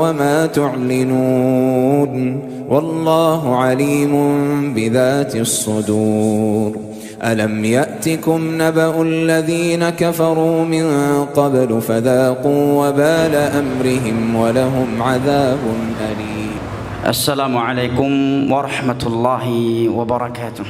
وما تعلنون والله عليم بذات الصدور ألم يأتكم نبأ الذين كفروا من قبل فذاقوا وبال أمرهم ولهم عذاب أليم. السلام عليكم ورحمة الله وبركاته.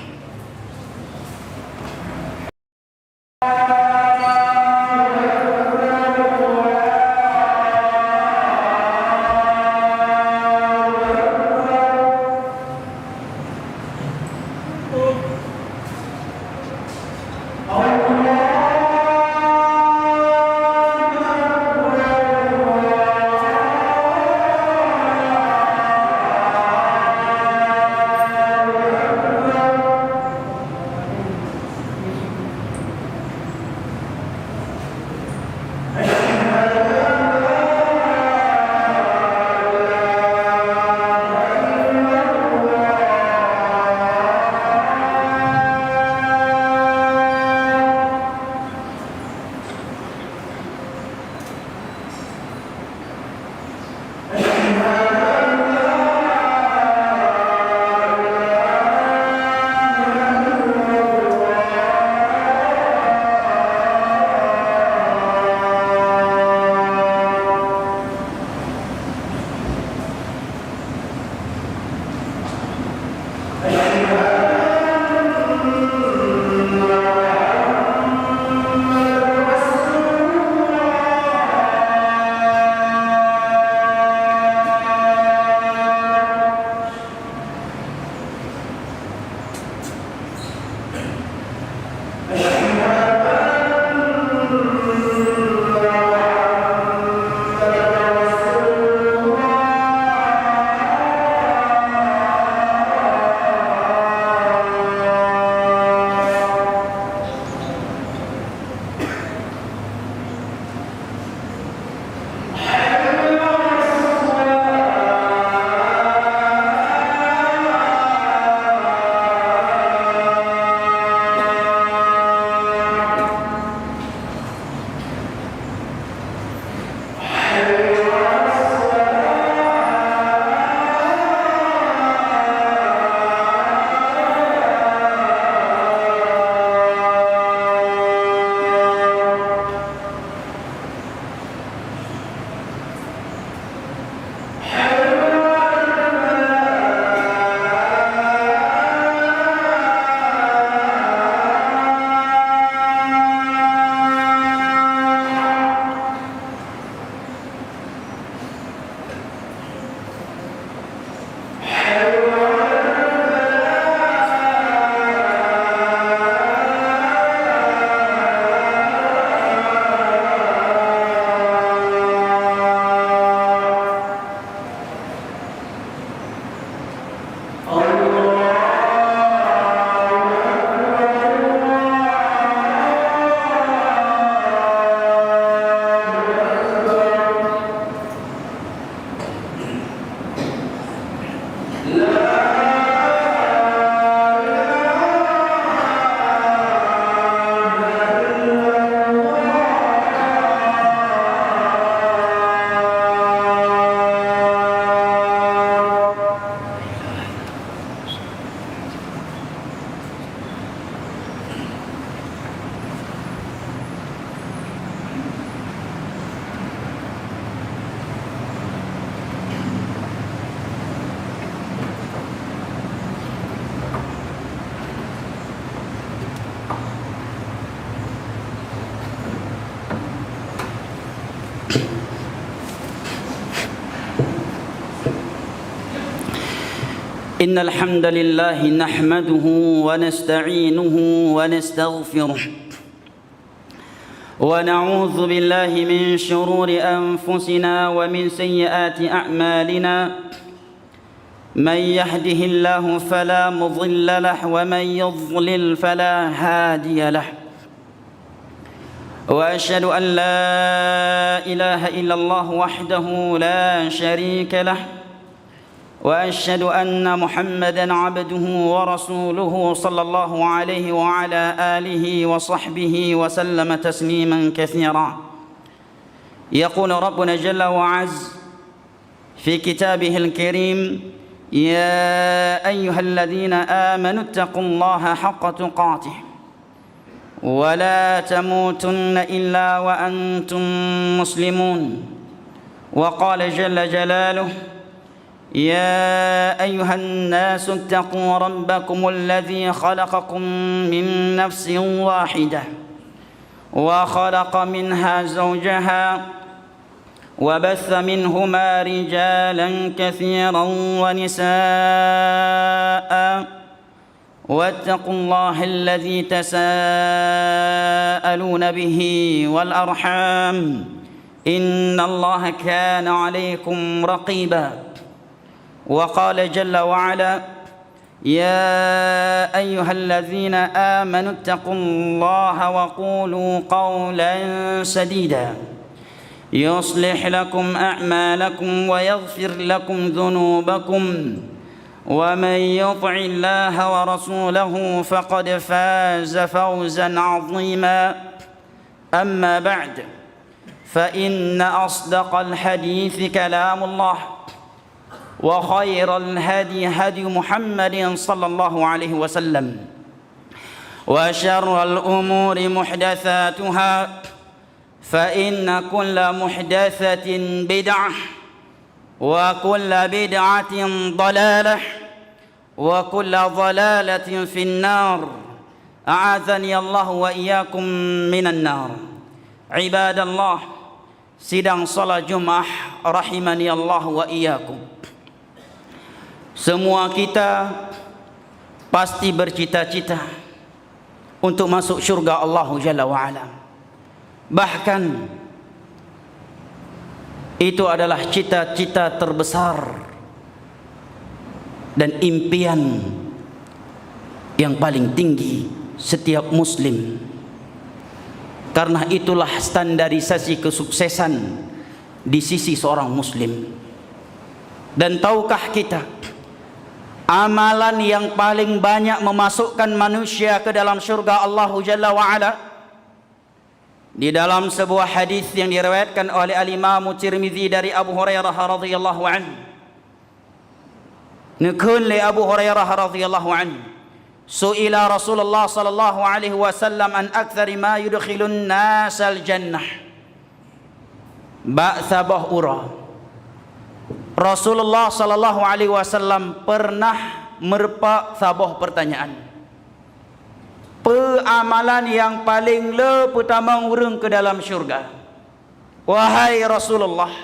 إن الحمد لله نحمده ونستعينه ونستغفره ونعوذ بالله من شرور أنفسنا ومن سيئات أعمالنا من يهده الله فلا مضل له ومن يضلل فلا هادي له وأشهد أن لا إله إلا الله وحده لا شريك له وأشهد أن محمدًا عبده ورسوله صلى الله عليه وعلى آله وصحبه وسلم تسليمًا كثيرا. يقول ربنا جل وعز: في كتابه الكريم: يا أيها الذين آمنوا اتقوا الله حق تقاته ولا تموتن إلا وأنتم مسلمون. وقال جل جلاله: يا أيها الناس اتقوا ربكم الذي خلقكم من نفس واحدة وخلق منها زوجها وبث منهما رجالا كثيرا ونساء واتقوا الله الذي تساءلون به والأرحام إن الله كان عليكم رقيبا. وقال جل وعلا: يا أيها الذين آمنوا اتقوا الله وقولوا قولا سديدا يصلح لكم أعمالكم ويغفر لكم ذنوبكم ومن يطع الله ورسوله فقد فاز فوزا عظيما. أما بعد، فإن أصدق الحديث كلام الله وخير الهدي هدي محمد صلى الله عليه وسلم وشر الأمور محدثاتها فإن كل محدثة بدعة وكل بدعة ضلالة وكل ضلالة في النار. أعاذني الله وإياكم من النار. عباد الله، sidang salat Jumat rahimani Allah wa iyyakum. Semua kita pasti bercita-cita untuk masuk syurga Allah Jalla wa Ala. Bahkan itu adalah cita-cita terbesar dan impian yang paling tinggi setiap muslim. Karena itulah standarisasi kesuksesan di sisi seorang muslim. Dan tahukah kita, amalan yang paling banyak memasukkan manusia ke dalam syurga Allah Jalla wa Ala? Di dalam sebuah hadis yang diriwayatkan oleh Al-Imam Tirmizi dari Abu Hurairah radhiyallahu anhu, nukul li Abu Hurairah radhiyallahu anhu, su'ila Rasulullah sallallahu alaihi wasallam an aktsari ma yudkhilun nasal jannah ba'sa bahura. Rasulullah sallallahu alaihi wasallam pernah merpa sabah pertanyaan. Amalan yang paling pertama urang ke dalam syurga. Wahai Rasulullah,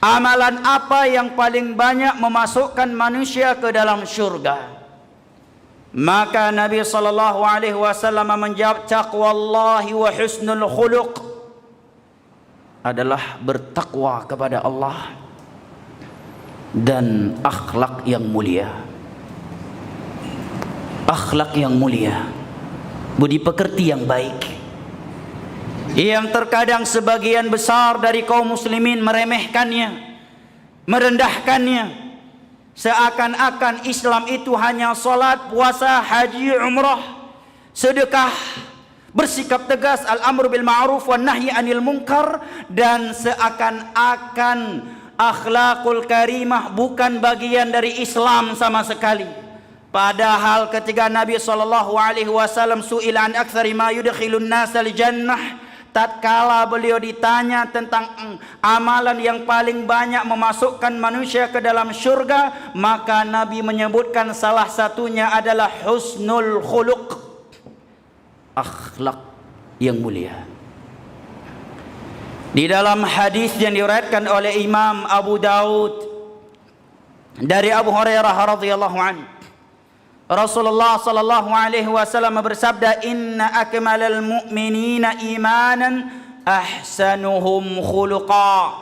amalan apa yang paling banyak memasukkan manusia ke dalam syurga? Maka Nabi sallallahu alaihi wasallam menjawab, taqwallahi wa husnul khuluq, adalah bertakwa kepada Allah dan akhlak yang mulia. Akhlak yang mulia, budi pekerti yang baik, yang terkadang sebagian besar dari kaum muslimin meremehkannya, merendahkannya, seakan-akan Islam itu hanya salat, puasa, haji, umrah, sedekah, bersikap tegas, al-amru bil ma'ruf wan nahyi anil munkar, dan seakan-akan akhlakul karimah bukan bagian dari Islam sama sekali. Padahal ketika Nabi SAW su'ila an aktsari ma yudkhilun nasal jannah, tatkala beliau ditanya tentang amalan yang paling banyak memasukkan manusia ke dalam syurga, maka Nabi menyebutkan salah satunya adalah husnul khuluq, akhlak yang mulia. Di dalam hadis yang diriwayatkan oleh Imam Abu Daud dari Abu Hurairah radhiyallahu anhu, Rasulullah sallallahu alaihi wasallam bersabda, inna akmalal mu'minina imanan ahsanuhum khuluqa.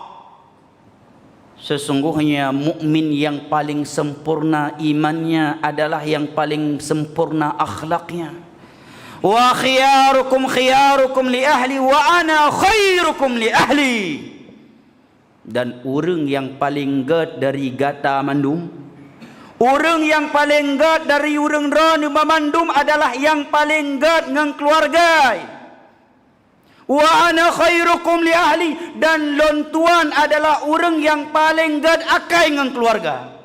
Sesungguhnya mukmin yang paling sempurna imannya adalah yang paling sempurna akhlaknya. Wa khiyarukum khiyarukum li ahli wa ana khairukum li ahli. Dan orang yang paling gad dari gata mandum, orang yang paling gad dari orang rana memandum adalah yang paling gad dengan keluarga. Wa ana khairukum li ahli, dan lon tuan adalah orang yang paling gad akai dengan keluarga.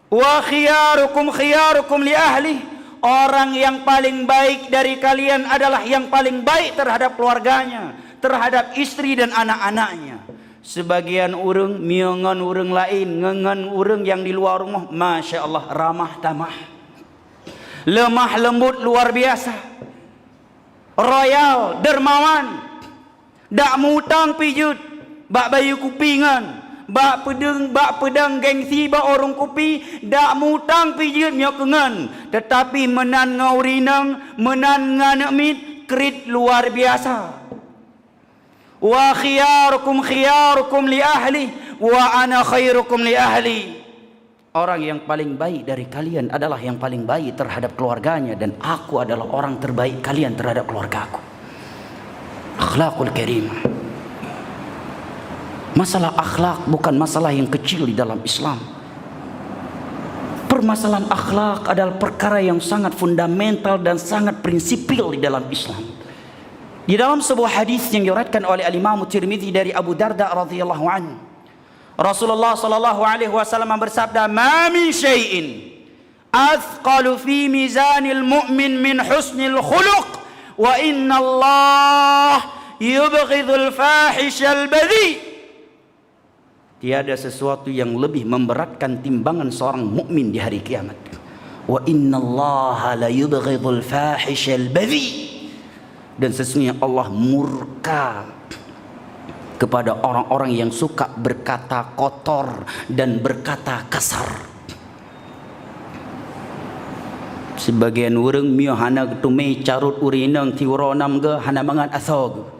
Wa khiyarukum li ahli, orang yang paling baik dari kalian adalah yang paling baik terhadap keluarganya, terhadap istri dan anak-anaknya. Sebagian orang miangan orang lain, ngengan orang yang di luar rumah, masya Allah, ramah tamah, lemah lembut luar biasa, royal, dermawan, dak mutang pijut, bak bayu kupingan, bak pedang gengsi bak orang kopi, dak mutang pijut nyokengan, tetapi menan ngaurinang, menan nganamit krit luar biasa. Wa khiyarukum li ahli wa ana khairukum li ahli. Orang yang paling baik dari kalian adalah yang paling baik terhadap keluarganya, dan aku adalah orang terbaik kalian terhadap keluargaku. Akhlakul karimah. Masalah akhlak bukan masalah yang kecil di dalam Islam. Permasalahan akhlak adalah perkara yang sangat fundamental dan sangat prinsipil di dalam Islam. Di dalam sebuah hadis yang diriwayatkan oleh Al-Imam Tirmidzi dari Abu Darda radhiyallahu anhu, Rasulullah sallallahu alaihi wasallam bersabda, "Ma min syai'in athqalu fi mizanil mu'min min husnil khuluq, wa inna Allah yubghidul fahishal badhi." Tiada sesuatu yang lebih memberatkan timbangan seorang mukmin di hari kiamat. Wa inna Allah la yubghidul fahishal badhi. Dan sesungguhnya Allah murka kepada orang-orang yang suka berkata kotor dan berkata kasar. Sebagian orang mio hana tume carut urinang tiuronam ge hana mangat asog.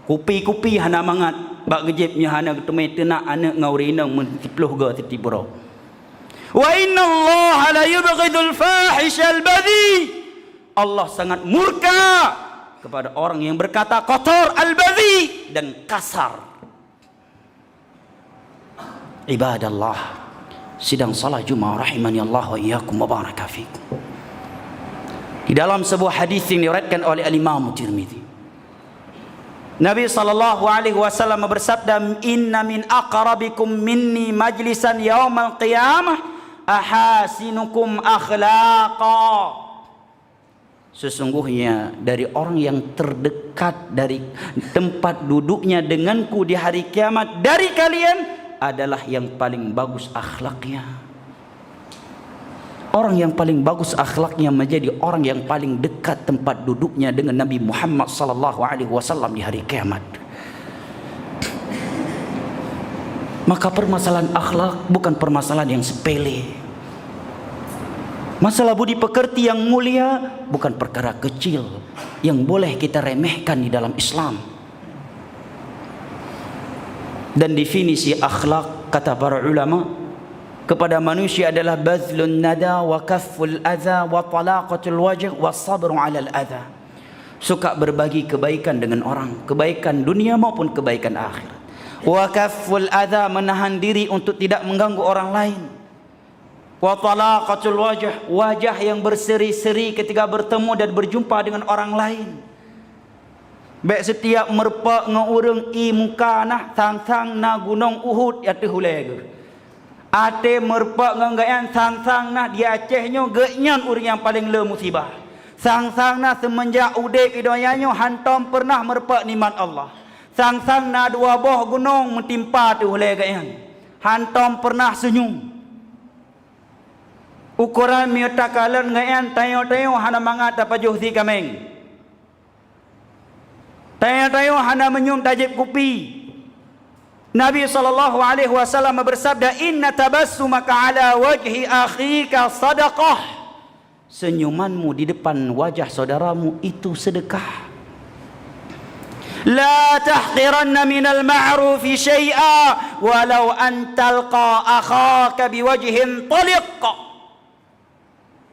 Kupi-kupi hana mangat bak gejep mio hana tume tena anak ngaurinang mentipluh ge titibro. Wa inna Allah la yubghidul fahishal badhi. Allah sangat murka kepada orang yang berkata kotor, al-badhi, dan kasar. Ibadallah, sidang salat Jumat rahimani Allah wa iyyakum wa baraka fikum. Di dalam sebuah hadis yang diriwayatkan oleh Al-Imam Tirmidzi, Nabi sallallahu alaihi wasallam bersabda, "Inna min aqrabikum minni majlisan yaumal qiyamah ahasinukum akhlaqa." Sesungguhnya dari orang yang terdekat dari tempat duduknya denganku di hari kiamat dari kalian adalah yang paling bagus akhlaknya. Orang yang paling bagus akhlaknya menjadi orang yang paling dekat tempat duduknya dengan Nabi Muhammad sallallahu alaihi wasallam di hari kiamat. Maka permasalahan akhlak bukan permasalahan yang sepele. Masalah budi pekerti yang mulia bukan perkara kecil yang boleh kita remehkan di dalam Islam. Dan definisi akhlak kata para ulama kepada manusia adalah bazlun nada wa kafful adza wa talaqatul wajh wa sabru 'alal adza. Suka berbagi kebaikan dengan orang, kebaikan dunia maupun kebaikan akhirat. Wa kafful adza, menahan diri untuk tidak mengganggu orang lain. Wa talaqatul wajh, wajah yang berseri-seri ketika bertemu dan berjumpa dengan orang lain. Baik setiap merpak ngurang i muka nah sang-sang na gunung Uhud ya teh huleg. Ate merpak nganggayan sang-sang nah di Acehnya genyan urang yang paling le musibah. Sang-sang nah semenjak udek idoyanyo hantam pernah merpak nikmat Allah. Sang-sang na dua boh gunung mentimpa teh huleg gayan. Hantam pernah senyum. Ukuran miotakalan ngayan tayo-tayo hana mangat apa johsi kameng. Tayo-tayo hana menyum tajib kupi. Nabi sallallahu alaihi wasallam bersabda, "Inna tabassumaka ala wajhi akhika sadaqah." Senyumanmu di depan wajah saudaramu itu sedekah. La tahqiranna minal ma'rufi syai'a walau an talqa akhaka biwajhin taliq.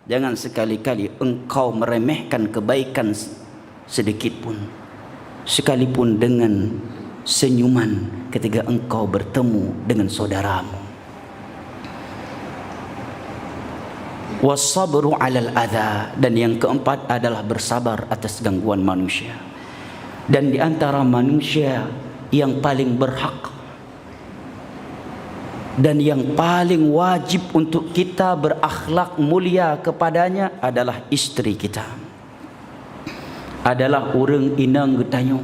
Jangan sekali-kali engkau meremehkan kebaikan sedikit pun, sekalipun dengan senyuman ketika engkau bertemu dengan saudaramu. Wasabru 'alal adza, dan yang keempat adalah bersabar atas gangguan manusia. Dan di antara manusia yang paling berhak dan yang paling wajib untuk kita berakhlak mulia kepadanya adalah istri kita. Adalah urang inang getanyo.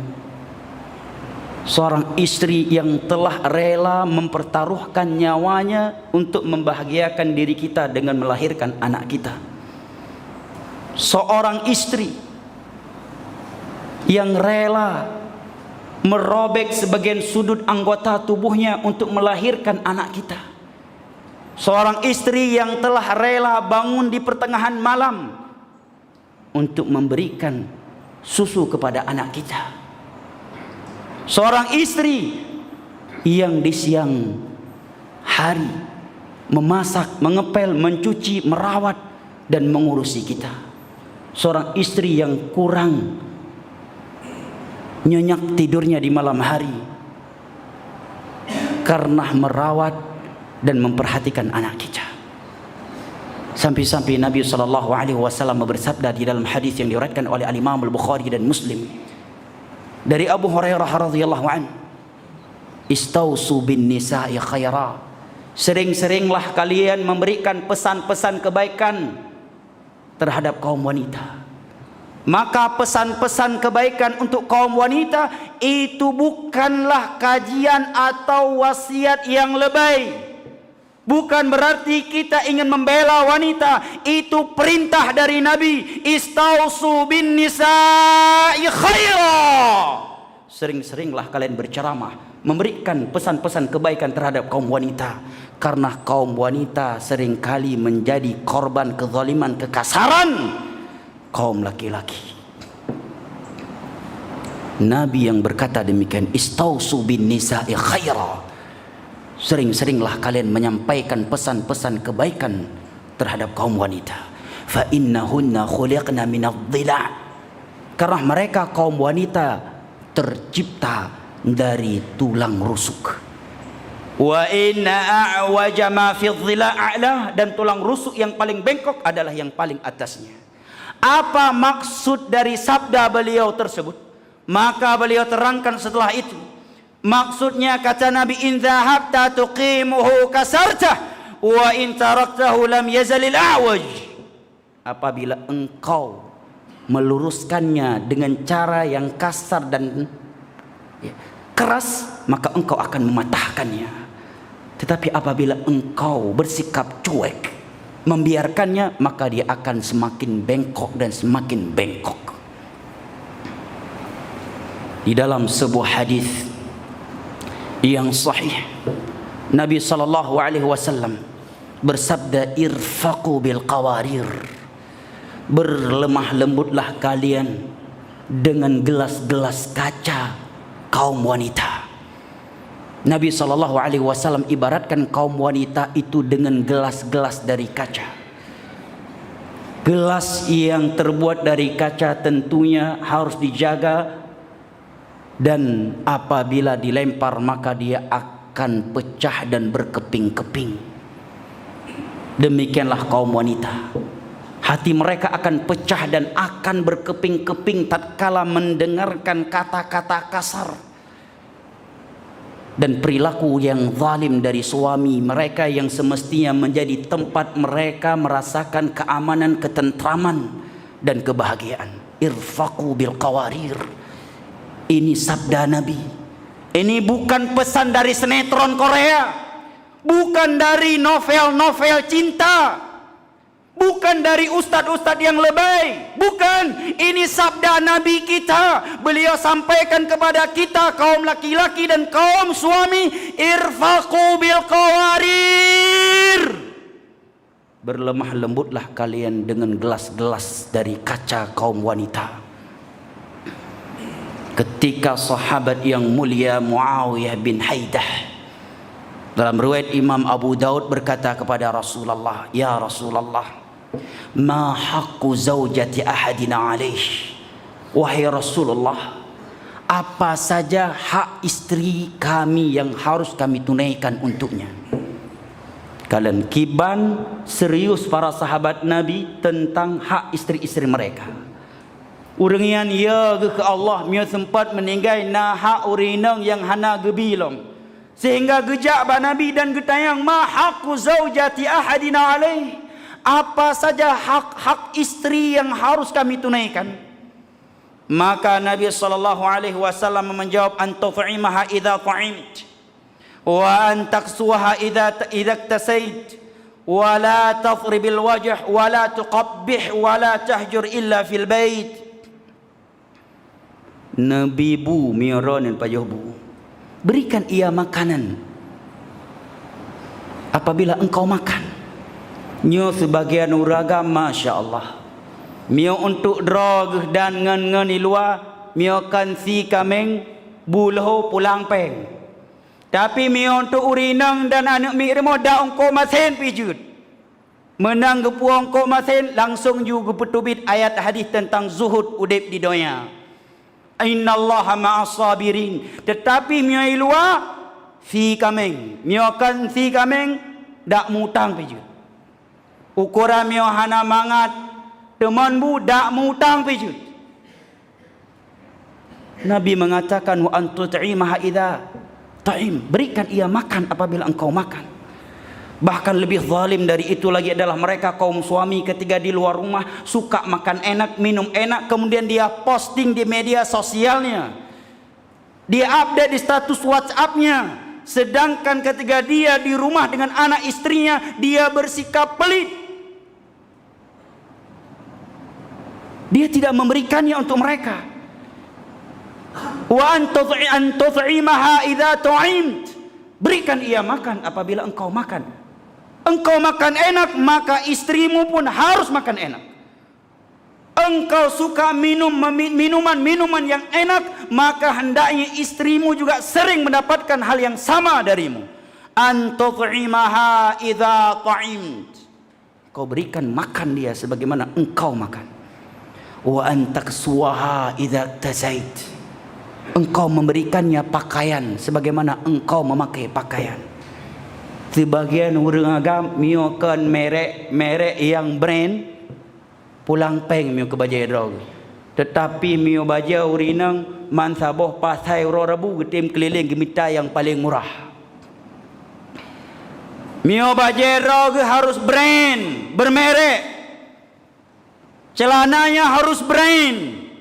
Seorang istri yang telah rela mempertaruhkan nyawanya untuk membahagiakan diri kita dengan melahirkan anak kita. Seorang istri yang rela merobek sebagian sudut anggota tubuhnya untuk melahirkan anak kita. Seorang istri yang telah rela bangun di pertengahan malam untuk memberikan susu kepada anak kita. Seorang istri yang di siang hari memasak, mengepel, mencuci, merawat dan mengurusi kita. Seorang istri yang kurang nyenyak tidurnya di malam hari karena merawat dan memperhatikan anak kita. Sampai-sampai Nabi SAW bersabda di dalam hadis yang diriwayatkan oleh Al-Imam Al-Bukhari dan Muslim dari Abu Hurairah radhiyallahu an, "Istausu bin nisa'i khaira." Sering-seringlah kalian memberikan pesan-pesan kebaikan terhadap kaum wanita. Maka pesan-pesan kebaikan untuk kaum wanita itu bukanlah kajian atau wasiat yang lebay. Bukan berarti kita ingin membela wanita. Itu perintah dari Nabi. Istausu bin nisa'i khaira. Sering-seringlah kalian berceramah, memberikan pesan-pesan kebaikan terhadap kaum wanita. Karena kaum wanita seringkali menjadi korban kezaliman, kekasaran kaum laki-laki. Nabi yang berkata demikian, istausu bin nisa'i khaira. Sering-seringlah kalian menyampaikan pesan-pesan kebaikan terhadap kaum wanita. Fa innahunna khuliqna minadh dhila'. Karena mereka kaum wanita tercipta dari tulang rusuk. Wa inna a'waja ma fi dhila' a'la. Dan tulang rusuk yang paling bengkok adalah yang paling atasnya. Apa maksud dari sabda beliau tersebut? Maka beliau terangkan setelah itu. Maksudnya kata Nabi, in dhahabta tuqimuhu kasartah wa in taraktahu lam yazalil a'waj. Apabila engkau meluruskannya dengan cara yang kasar dan keras, maka engkau akan mematahkannya. Tetapi apabila engkau bersikap cuek, membiarkannya, maka dia akan semakin bengkok dan semakin bengkok. Di dalam sebuah hadis yang sahih, Nabi SAW bersabda, irfaqu bil qawarir. Berlemah lembutlah kalian dengan gelas-gelas kaca kaum wanita. Nabi SAW ibaratkan kaum wanita itu dengan gelas-gelas dari kaca. Gelas yang terbuat dari kaca tentunya harus dijaga, dan apabila dilempar maka dia akan pecah dan berkeping-keping. Demikianlah kaum wanita. Hati mereka akan pecah dan akan berkeping-keping tatkala mendengarkan kata-kata kasar dan perilaku yang zalim dari suami mereka yang semestinya menjadi tempat mereka merasakan keamanan, ketentraman dan kebahagiaan. Irfaqu bil qawarir. Ini sabda Nabi. Ini bukan pesan dari sinetron Korea, bukan dari novel-novel cinta, bukan dari ustadz-ustadz yang lebay. Bukan. Ini sabda Nabi kita. Beliau sampaikan kepada kita kaum laki-laki dan kaum suami, irfaqu bil qawarir. Berlemah lembutlah kalian dengan gelas-gelas dari kaca kaum wanita. Ketika sahabat yang mulia Muawiyah bin Haidah dalam riwayat Imam Abu Daud berkata kepada Rasulullah, ya Rasulullah, ma haqqu zaujati ahadina alaih. Wahai Rasulullah, apa saja hak istri kami yang harus kami tunaikan untuknya? Kalian serius para sahabat Nabi tentang hak istri-istri mereka. Urengian ya ke Allah mio sempat meninggal nahak urinang yang hana gebilong. Sehingga gejak ba Nabi dan getayang ma haqqu zaujati ahadina alaih. Apa saja hak istri yang harus kami tunaikan? Maka Nabi SAW menjawab, an tuf'imaha idza ta'imt wa an taksuha idza iktasait wa la tadribil wajh wa la tuqabbih wa la tahjur illa fil bait. Nabi bu mironin payuh bu, berikan ia makanan apabila engkau makan. Nyo sebagian uragam Masya Allah, mio untuk drog dan ngen di luar, mio kan si kameng buloh pulang peng. Tapi mio untuk urinang dan anak mi remo da ongko masen pijut. Menang gepu ongko masen langsung juga petubit ayat hadis tentang zuhud udip di dunia. Innallaha ma'as sabirin. Tetapi mio luar si kameng, mio kan si kameng dak mutang pijut. Ukuran mio hana mangat teman bu dak mutang pijut. Nabi mengatakan wa antu ta'imaha idza ta'im, berikan ia makan apabila engkau makan. Bahkan lebih zalim dari itu lagi adalah mereka kaum suami ketika di luar rumah suka makan enak, minum enak, kemudian dia posting di media sosialnya, dia update di status WhatsApp-nya, sedangkan ketika dia di rumah dengan anak istrinya dia bersikap pelit. Dia tidak memberikannya untuk mereka. Wa an tut'imaha idza tu'imt, berikan ia makan apabila engkau makan. Engkau makan enak, maka istrimu pun harus makan enak. Engkau suka minuman yang enak, maka hendaknya istrimu juga sering mendapatkan hal yang sama darimu. An tut'imaha idza ta'imt, kau berikan makan dia sebagaimana engkau makan. Wa an taksuha idza tasait, engkau memberikannya pakaian sebagaimana engkau memakai pakaian. Sebagian orang agam miokan merek yang brand pulang peng mio ke bajai drog. Tetapi mio baja urinang mansaboh pasai rorabu getim keliling gemita yang paling murah. Mio bajai drog harus brand, bermerek. Celananya harus brand,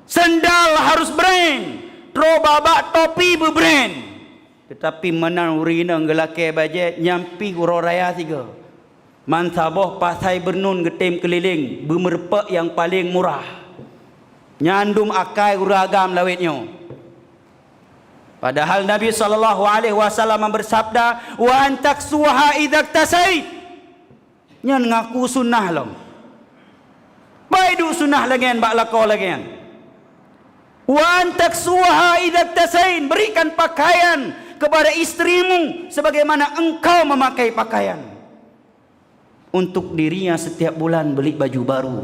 sendal harus brand, trobabak topi berbrand. Tetapi menang urinang gelake bajet nyampi uroraya tiga. Mansaboh pasai bernun getim keliling bermerpek yang paling murah. Nyandum akai uragam lawitnya. Padahal Nabi SAW bersabda, wa antaksuha idza tasait. Nyan ngaku sunnah long. Baidu sunnah lagian bak lako lagian. Wa antaksuha idza tasain, berikan pakaian kepada istrimu sebagaimana engkau memakai pakaian. Untuk dirinya setiap bulan beli baju baru,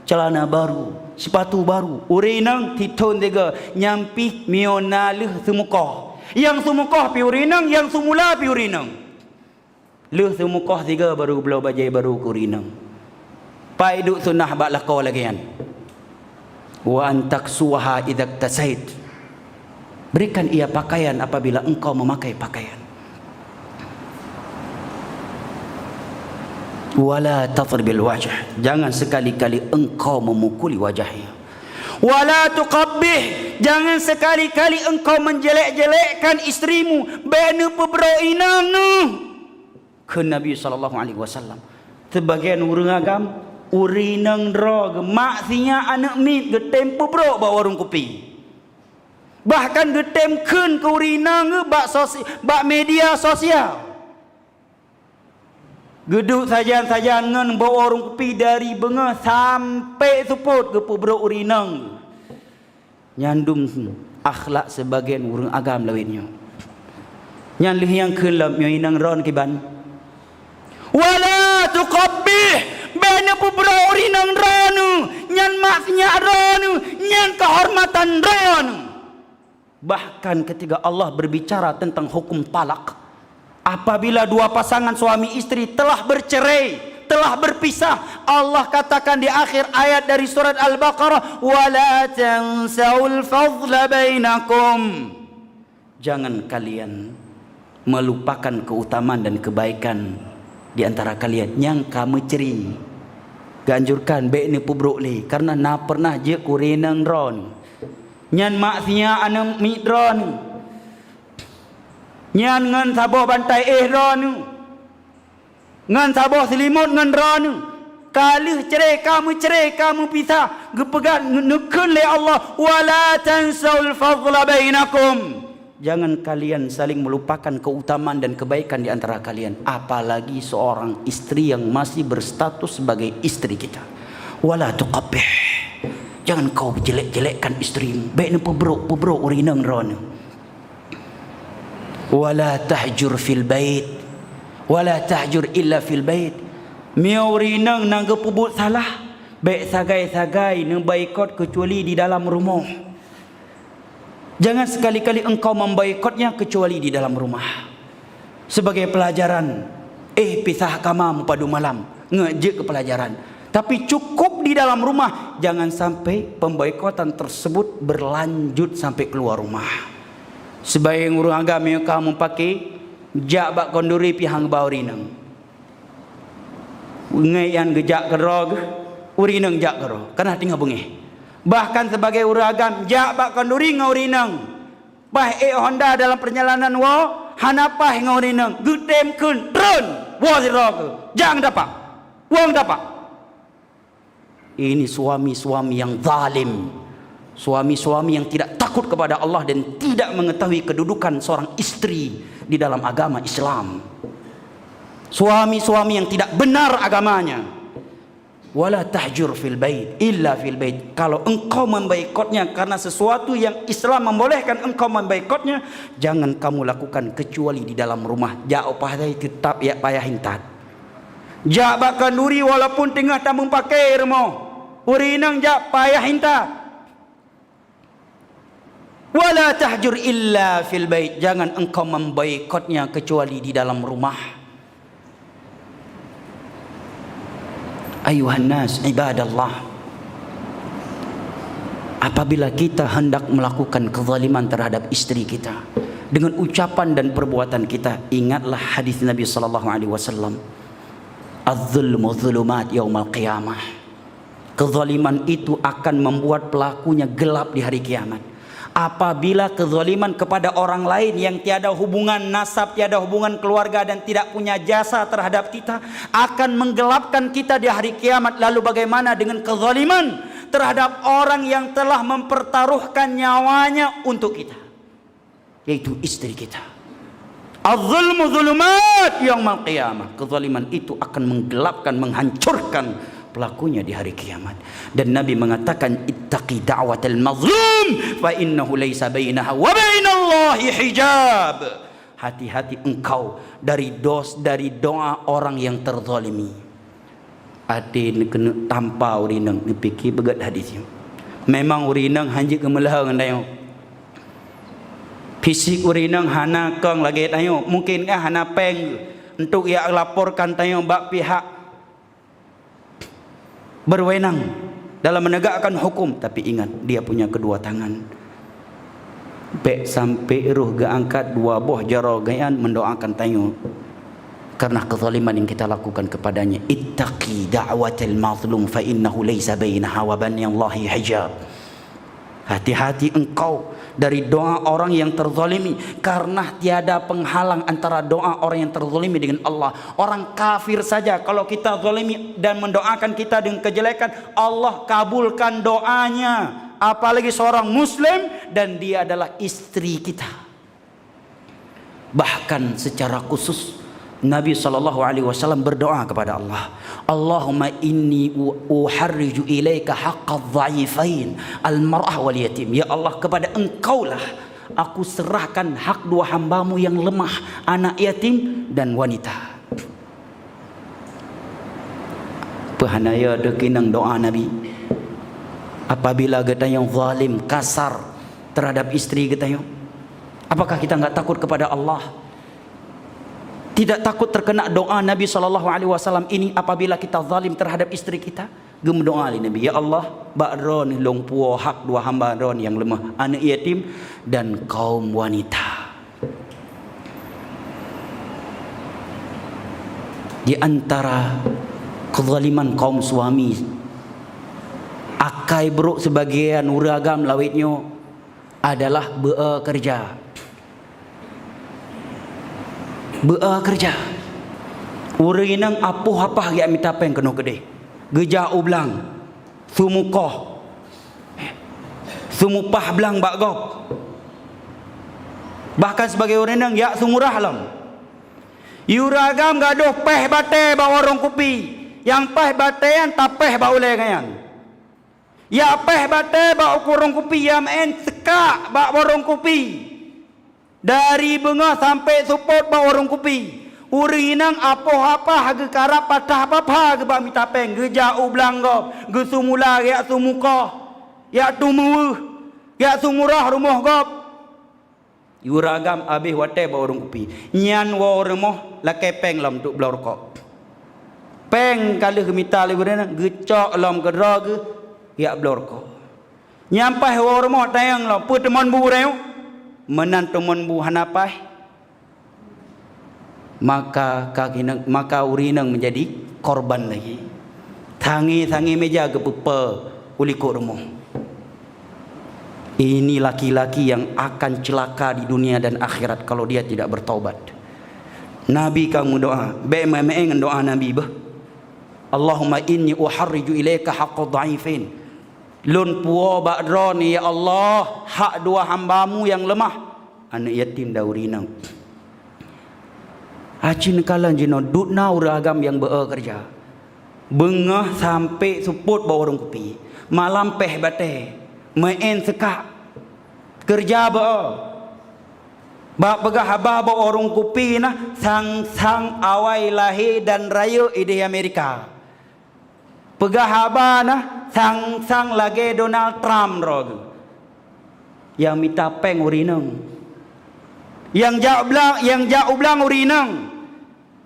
celana baru, sepatu baru. Urinang titon tiga nyampi mionalih sumukoh. Yang sumukoh pi urinang, yang sumula pi urinang. Leh sumukoh tiga baru belau bajai baru urinang. Pai duk sunnah bak lakau lagian. Wa antaksuha idza tasait, berikan ia pakaian apabila engkau memakai pakaian. Wala tadribil wajh, jangan sekali-kali engkau memukuli wajahnya. Wala tuqabbih, jangan sekali-kali engkau menjelek-jelekkan istrimu bena pebro inang nu. Ke Nabi SAW. Sebagian orang agam urinang drog maksinya anak mit getem pebro bawa warung kopi. Bahkan getem kun ke urinang bak media sosial. Geduk sajan-sajan ngan bawa warung kopi dari benga sampai suput ke pebro urinang. Nyandum akhlak sebagian orang agam lawitnya. Nyan lih yang kelap yang ron kiban. Wala tuqabbih, bana pebro urinang ronu, nyan maksnya ronu, nyan kehormatan ronu. Bahkan ketika Allah berbicara tentang hukum talak, apabila dua pasangan suami istri telah bercerai, telah berpisah. Allah katakan di akhir ayat dari surat Al-Baqarah, wala tansaul fadla bainakum. Jangan kalian melupakan keutamaan dan kebaikan di antara kalian. Yang kamu ceri ganjurkan baik ni pubruk li karena na pernah je kurenang ron nyan maksnya anam midron nyan ngan saboh bantai ron ngan saboh selimut ngan ron kalih cerai kamu pisah gepegat nekun le Allah wala tansaul fadla bainakum. Jangan kalian saling melupakan keutamaan dan kebaikan di antara kalian. Apalagi seorang istri yang masih berstatus sebagai istri kita. Wala tuqabbih. Jangan kau jelek-jelekkan istrimu. Baiknya pubruk urinang ron. Wala tahjur fil bait. Wala tahjur illa fil bait. Miau urinang nangga pubut salah. Baik sagai-sagai nang baikot kecuali di dalam rumah. Jangan sekali-kali engkau memboikotnya kecuali di dalam rumah. Sebagai pelajaran, pisah kamar padu malam, ngejek ke pelajaran. Tapi cukup di dalam rumah. Jangan sampai pemboikotan tersebut berlanjut sampai keluar rumah. Sebagai urang agama yang kamu pakai, jak bak konduri pihang baurinang. Ngayan gejak kerog, urinang jak kerog. Karena tinggal bengih. Bahkan sebagai uragam jak bak kanduri ngaurinang bah Honda dalam perjalanan wa hanapah ngaurinang gutem kun drone wa sirok jangan dapat wong dapat. Ini suami-suami yang zalim, suami-suami yang tidak takut kepada Allah dan tidak mengetahui kedudukan seorang istri di dalam agama Islam, suami-suami yang tidak benar agamanya. Wala tahjur fil bait illa fil bait. Kalau engkau memboikotnya karena sesuatu yang Islam membolehkan engkau memboikotnya, jangan kamu lakukan kecuali di dalam rumah. Jauh pahai tetap ya payah hintat. Jak bakal nuri walaupun tengah tambung pakai remo. Urinang jak payah hintat. Wala tahjur illa fil bait. Jangan engkau memboikotnya kecuali di dalam rumah. Ayuhan nas ibadallah, apabila kita hendak melakukan kezaliman terhadap istri kita dengan ucapan dan perbuatan kita, ingatlah hadis Nabi sallallahu alaihi wasallam, az-zulmu zulumat yaumal qiyamah. Kezaliman itu akan membuat pelakunya gelap di hari kiamat. Apabila kezaliman kepada orang lain yang tiada hubungan nasab, tiada hubungan keluarga dan tidak punya jasa terhadap kita, akan menggelapkan kita di hari kiamat. Lalu bagaimana dengan kezaliman terhadap orang yang telah mempertaruhkan nyawanya untuk kita, yaitu istri kita? Az-zulmu zulumat yaumil qiyamah. Kezaliman itu akan menggelapkan, menghancurkan pelakunya di hari kiamat. Dan Nabi mengatakan, ittaqi da'watal mazlum fa innahu laysa bainaha wa bainallahi hijab. Hati-hati engkau dari doa orang yang terzalimi. Ade kena tanpa urinang dipikir begat hadisnya. Memang urinang hanjik kemelahang dayo. Fisik urinang hana kang lagi dayo. Mungkin hana peng untuk ia laporkan tayo bak pihak berwenang dalam menegakkan hukum. Tapi ingat, dia punya kedua tangan. Baik sampai ruh geangkat dua buah jaro gayan mendoakan tayo karena kezaliman yang kita lakukan kepadanya. Ittaqi da'watal mazlum fa innahu laysa bainaha wa bainallahi hijab. Hati-hati engkau dari doa orang yang terzalimi, karena tiada penghalang antara doa orang yang terzalimi dengan Allah. Orang kafir saja kalau kita zalimi dan mendoakan kita dengan kejelekan, Allah kabulkan doanya. Apalagi seorang muslim dan dia adalah istri kita. Bahkan secara khusus Nabi SAW berdoa kepada Allah, Allahumma inni uharriju ilaika haqqadh dha'ifain al-mar'ah wal yatim. Ya Allah, kepada engkaulah aku serahkan hak dua hambamu yang lemah, anak yatim dan wanita. Pahanaya dekinang doa Nabi. Apabila kita yang zalim, kasar terhadap istri kita, apakah kita enggak takut kepada Allah? Tidak takut terkena doa Nabi SAW ini apabila kita zalim terhadap istri kita? Gem doa li Nabi, ya Allah, ba'ron long puo hak dua hamba ron yang lemah, anak yatim dan kaum wanita. Di antara kezaliman kaum suami, akai buruk sebagian uragam lawitnya adalah bekerja. Bekerja. Urinang apa yang minta peng kena gede. Geja ublang, sumukoh, sumupah belang bakgop. Bahkan sebagai urinang ya sumurah lam. Yuragam gaduh peh bate ba warung kopi. Yang peh batean tak peh ba ule ngayan. Ya peh bate ba warung kopi ya main sekak ba warung kopi. Dari bengah sampai support ba warung kopi. Urinang apa ge karap patah apa ge ba mitapeng geja ublang gop, ge sumula ya sumukoh. Ya tumuh, ya sumurah rumah gop. Yuragam abih wate ba warung kopi. Nyan wa rumah la kepeng lam duk belau rokok. Peng kali gemita le gurena gecok lam gedra ge ya belau rokok. Nyampai wa rumah tayang lam pu teman bu reu. Menan teman bu hanapai. Maka urinang menjadi korban lagi. Tangi meja ge pepe ulikuk rumah. Ini laki-laki yang akan celaka di dunia dan akhirat kalau dia tidak bertaubat. Nabi kamu doa, be-me-me doa Nabi bah. Allahumma inni uharriju ilaika haqqad dhaifin. Lun puo ba'droni ya Allah, hak dua hambamu yang lemah. Anak yatim daurinang. Acin kalan jino dutna uragam yang bekerja. Bengah sampai suput bawa warung kopi. Malam peh bate. Main sekak kerja ba pegah haba ba orang kopi na sang awai lahir dan raya ide Amerika. Pegah haba na sang lagi Donald Trump rog. Yang minta peng urinang. Yang jak ublang urinang.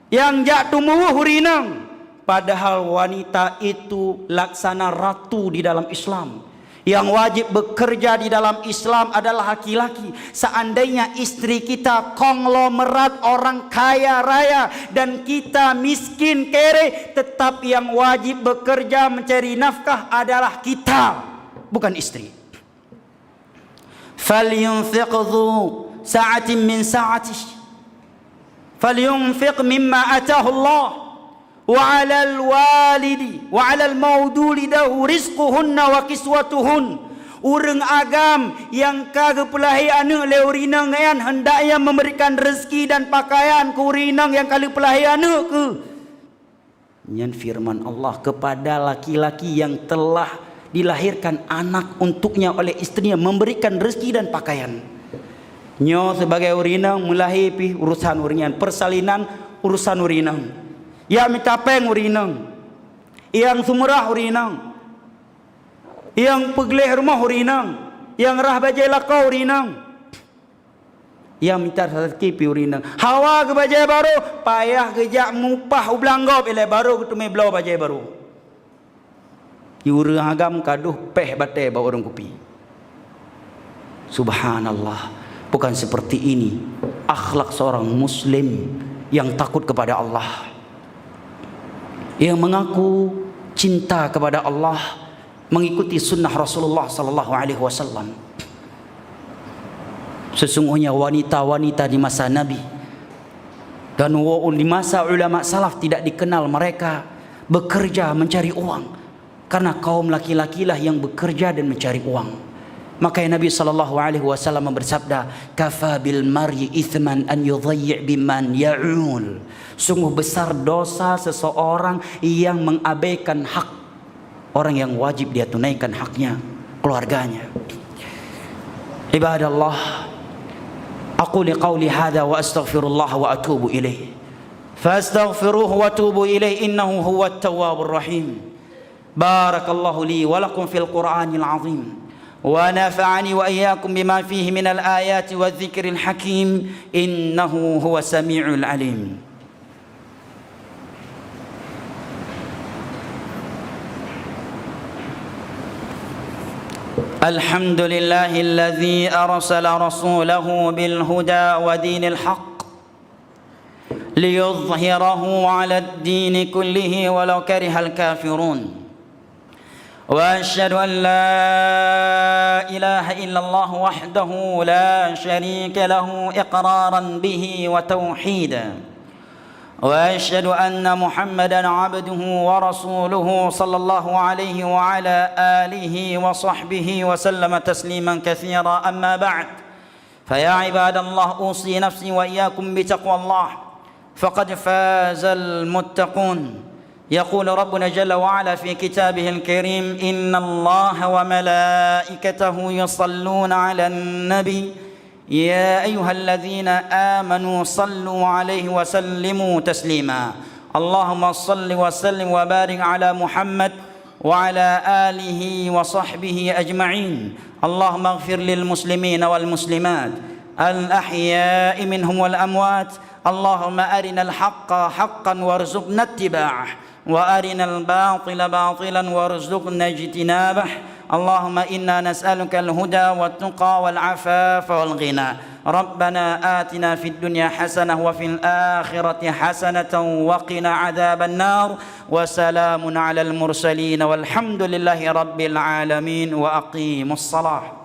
Yang jak tumuh urinang. Padahal wanita itu laksana ratu di dalam Islam. Yang wajib bekerja di dalam Islam adalah laki-laki. Seandainya istri kita konglomerat orang kaya raya dan kita miskin kere, tetap yang wajib bekerja mencari nafkah adalah kita, bukan istri. Falyunfiq dhu sa'atin min sa'atihi, falyunfiq mimma atahu Allah. وعلى الوالد وعلى المولود له رزقهن وكسوتهن. Urang agam yang kagak pelahi anak leurinang ngayan hendaknya memberikan rezeki dan pakaian ke urinang yang kali pelahi anak ke. Nyan firman Allah kepada laki-laki yang telah dilahirkan anak untuknya oleh istrinya, memberikan rezeki dan pakaian. Nyo sebagai urinang mulahi pi urusan uringan, persalinan urusan urinang. Ya minta peng urinang, yang sumurah urinang, yang pegleh rumah urinang, yang rah bajai lakau urinang, yang minta rezeki pi urinang. Hawa ke bajai baru, payah kejak mupah ublanggop ile baru ketemu belau bajai baru. Yurang agam kaduh peh bate bawa orang kopi. Subhanallah, bukan seperti ini akhlak seorang muslim yang takut kepada Allah, yang mengaku cinta kepada Allah, mengikuti sunnah Rasulullah sallallahu alaihi wasallam. Sesungguhnya wanita-wanita di masa Nabi dan di masa ulama salaf tidak dikenal mereka bekerja mencari uang, karena kaum laki-laki lah yang bekerja dan mencari uang. Maka Nabi sallallahu alaihi wasallam bersabda, "Kafa bil mar'i ithman an yudhayyi' biman ya'ul." Sungguh besar dosa seseorang yang mengabaikan hak orang yang wajib dia tunaikan haknya, keluarganya. Ibadallah, aqulu qawli hadha wa astaghfirullah wa atubu ilaih. Fastaghfiruhu wa atubu ilaih innahu huwat tawwabur rahim. Barakallahu li wa lakum fil Qur'anil 'azim. ونفعني وإياكم بما فيه من الآيات والذكر الحكيم إنه هو السميع العليم. الحمد لله الذي أرسل رسوله بالهدى ودين الحق ليظهره على الدين كله ولو كره الكافرون وأشهد أن لا إله إلا الله وحده لا شريك له إقرارا به وتوحيدا وأشهد أن محمدا عبده ورسوله صلى الله عليه وعلى آله وصحبه وسلم تسليما كثيرا أما بعد فيا عباد الله أوصي نفسي وإياكم بتقوى الله فقد فاز المتقون يقول ربنا جل وعلا في كتابه الكريم إن الله وملائكته يصلون على النبي يا أيها الذين آمنوا صلوا عليه وسلموا تسليما اللهم صل وسلم وبارك على محمد وعلى آله وصحبه أجمعين اللهم اغفر للمسلمين والمسلمات الأحياء منهم والأموات اللهم أرنا الحق حقا وارزقنا اتباعه وأرنا الباطل باطلا وارزقنا اجتنابه اللهم إنا نسألك الهدى والتقى والعفاف والغنى ربنا آتنا في الدنيا حسنة وفي الآخرة حسنة وقنا عذاب النار وسلام على المرسلين والحمد لله رب العالمين وأقيموا الصلاة